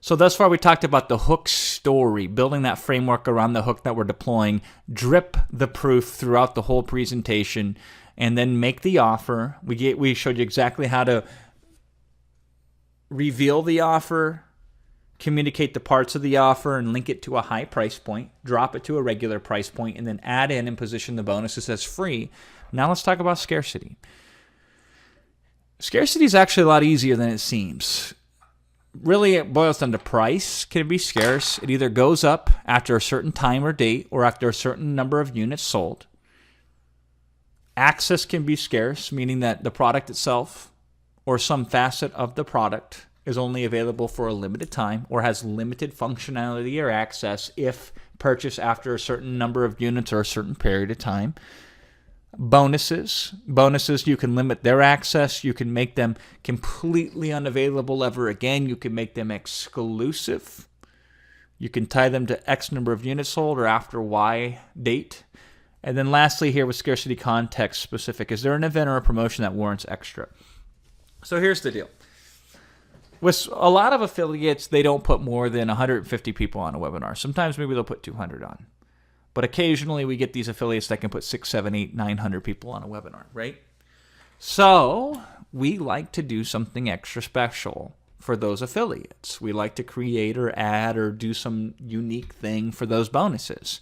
So thus far we talked about the hook story, building that framework around the hook that we're deploying, drip the proof throughout the whole presentation, and then make the offer. We showed you exactly how to reveal the offer, communicate the parts of the offer, and link it to a high price point, drop it to a regular price point, and then add in and position the bonuses as free. Now let's talk about scarcity. Scarcity is actually a lot easier than it seems. Really, it boils down to price. Can be scarce. It either goes up after a certain time or date or after a certain number of units sold. Access can be scarce, meaning that the product itself or some facet of the product is only available for a limited time or has limited functionality or access if purchased after a certain number of units or a certain period of time. Bonuses, you can limit their access. You can make them completely unavailable ever again. You can make them exclusive. You can tie them to X number of units sold or after Y date. And then lastly here with scarcity context specific, is there an event or a promotion that warrants extra? So here's the deal. With a lot of affiliates, they don't put more than 150 people on a webinar. Sometimes maybe they'll put 200 on. But occasionally we get these affiliates that can put 6, 7, 8, 900 people on a webinar, right? So we like to do something extra special for those affiliates. We like to create or add or do some unique thing for those bonuses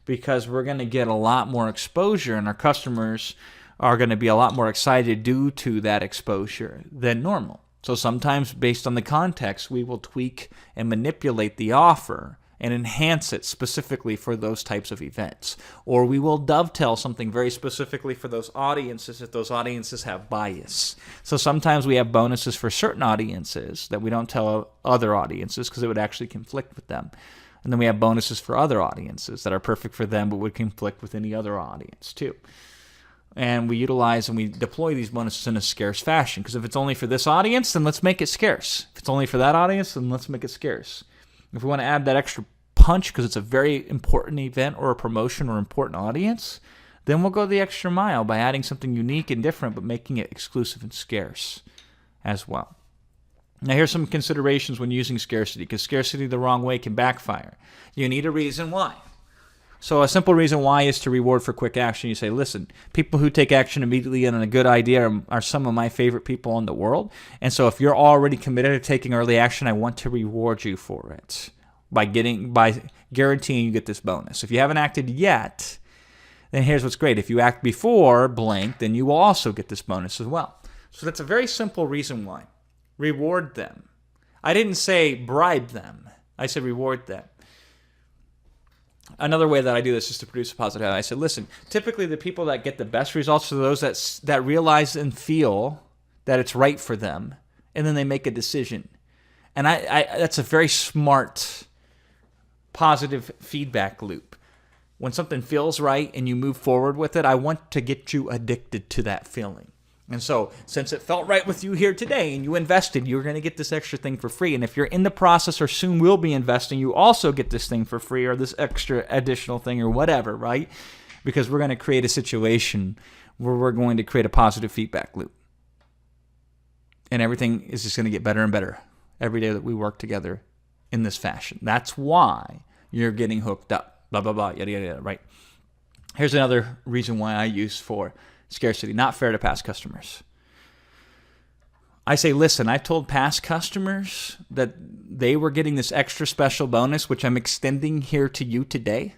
because we're going to get a lot more exposure and our customers are going to be a lot more excited due to that exposure than normal. So sometimes based on the context, we will tweak and manipulate the offer and enhance it specifically for those types of events. Or we will dovetail something very specifically for those audiences if those audiences have bias. So sometimes we have bonuses for certain audiences that we don't tell other audiences because it would actually conflict with them. And then we have bonuses for other audiences that are perfect for them but would conflict with any other audience too. And we utilize and we deploy these bonuses in a scarce fashion because if it's only for this audience, then let's make it scarce. If it's only for that audience, then let's make it scarce. If we want to add that extra punch because it's a very important event or a promotion or important audience, then we'll go the extra mile by adding something unique and different but making it exclusive and scarce as well. Now here's some considerations when using scarcity because scarcity the wrong way can backfire. You need a reason why. So a simple reason why is to reward for quick action. You say, listen, people who take action immediately on a good idea are some of my favorite people in the world. And so if you're already committed to taking early action, I want to reward you for it by guaranteeing you get this bonus. If you haven't acted yet, then here's what's great. If you act before blank, then you will also get this bonus as well. So that's a very simple reason why. Reward them. I didn't say bribe them. I said reward them. Another way that I do this is to produce a positive habit. I said, listen, typically the people that get the best results are those that realize and feel that it's right for them, and then they make a decision. And I that's a very smart, positive feedback loop. When something feels right and you move forward with it, I want to get you addicted to that feeling. And so since it felt right with you here today and you invested, you're going to get this extra thing for free. And if you're in the process or soon will be investing, you also get this thing for free or this extra additional thing or whatever, right? Because we're going to create a situation where we're going to create a positive feedback loop. And everything is just going to get better and better every day that we work together in this fashion. That's why you're getting hooked up, blah, blah, blah, yada, yada, yada, right? Here's another reason why I use for scarcity, not fair to past customers. I say, listen, I told past customers that they were getting this extra special bonus, which I'm extending here to you today.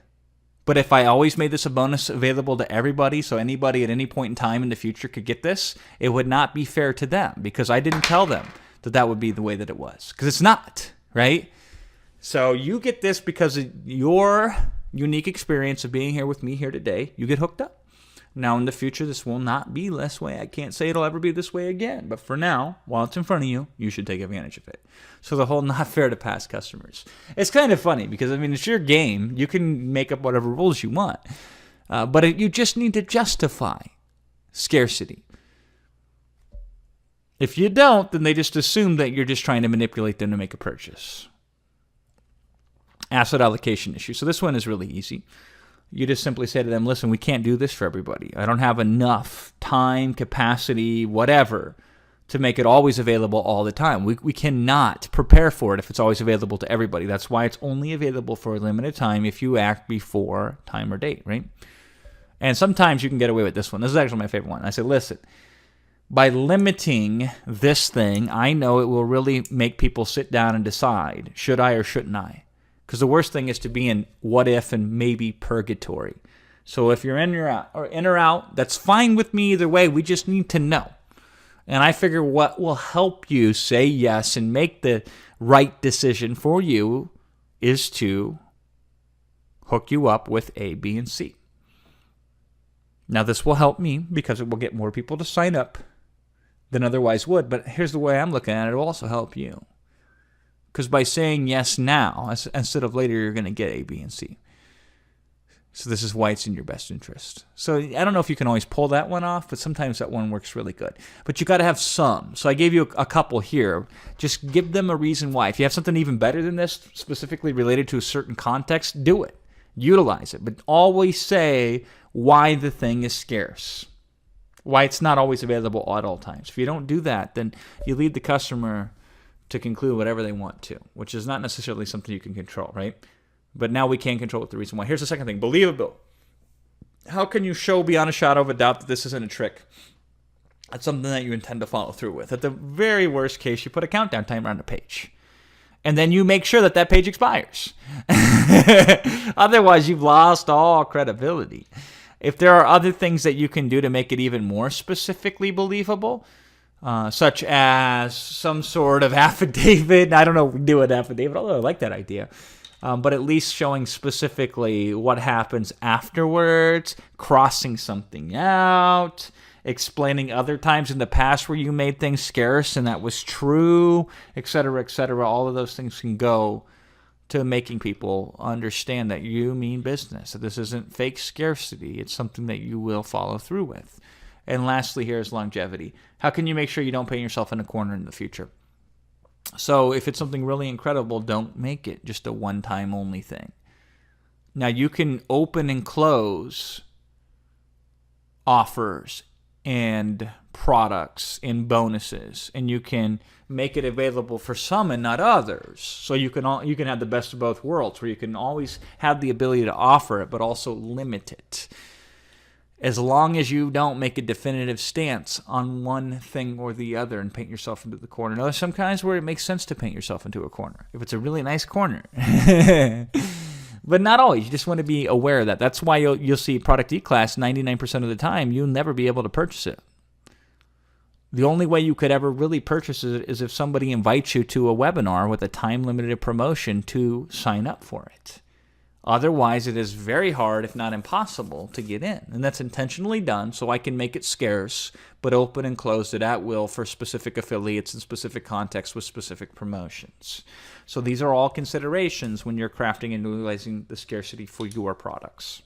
But if I always made this a bonus available to everybody, so anybody at any point in time in the future could get this, it would not be fair to them because I didn't tell them that that would be the way that it was. Because it's not, right? So you get this because of your unique experience of being here with me here today. You get hooked up. Now, in the future, this will not be this way. I can't say it'll ever be this way again. But for now, while it's in front of you, you should take advantage of it. So the whole not fair to past customers. It's kind of funny because, I mean, it's your game. You can make up whatever rules you want. But you just need to justify scarcity. If you don't, then they just assume that you're just trying to manipulate them to make a purchase. Asset allocation issue. So this one is really easy. You just simply say to them, listen, we can't do this for everybody. I don't have enough time, capacity, whatever, to make it always available all the time. We cannot prepare for it if it's always available to everybody. That's why it's only available for a limited time if you act before time or date, right? And sometimes you can get away with this one. This is actually my favorite one. I say, listen, by limiting this thing, I know it will really make people sit down and decide, should I or shouldn't I? Because the worst thing is to be in what if and maybe purgatory. So if you're in or out, that's fine with me either way. We just need to know. And I figure what will help you say yes and make the right decision for you is to hook you up with A, B, and C. Now, this will help me because it will get more people to sign up than otherwise would. But here's the way I'm looking at it. It will also help you. Because by saying yes now, instead of later, you're going to get A, B, and C. So this is why it's in your best interest. So I don't know if you can always pull that one off, but sometimes that one works really good. But you got to have some. So I gave you a couple here. Just give them a reason why. If you have something even better than this, specifically related to a certain context, do it. Utilize it. But always say why the thing is scarce. Why it's not always available at all times. If you don't do that, then you lead the customer to conclude whatever they want to, which is not necessarily something you can control, right? But now we can control it, the reason why. Here's the second thing, believable. How can you show beyond a shadow of a doubt that this isn't a trick? That's something that you intend to follow through with. At the very worst case, you put a countdown timer on the page. And then you make sure that that page expires. Otherwise, you've lost all credibility. If there are other things that you can do to make it even more specifically believable, such as some sort of affidavit. I don't know if we do an affidavit, although I like that idea. But at least showing specifically what happens afterwards, crossing something out, explaining other times in the past where you made things scarce and that was true, et cetera, et cetera. All of those things can go to making people understand that you mean business, that this isn't fake scarcity. It's something that you will follow through with. And lastly, here is longevity. How can you make sure you don't paint yourself in a corner in the future? So if it's something really incredible, don't make it just a one-time only thing. Now, you can open and close offers and products and bonuses, and you can make it available for some and not others. So you can have the best of both worlds, where you can always have the ability to offer it, but also limit it. As long as you don't make a definitive stance on one thing or the other and paint yourself into the corner. Now, there's some kinds where it makes sense to paint yourself into a corner, if it's a really nice corner. But not always. You just want to be aware of that. That's why you'll see Product E-Class 99% of the time, you'll never be able to purchase it. The only way you could ever really purchase it is if somebody invites you to a webinar with a time-limited promotion to sign up for it. Otherwise, it is very hard, if not impossible, to get in. And that's intentionally done so I can make it scarce, but open and close it at will for specific affiliates in specific contexts with specific promotions. So these are all considerations when you're crafting and utilizing the scarcity for your products.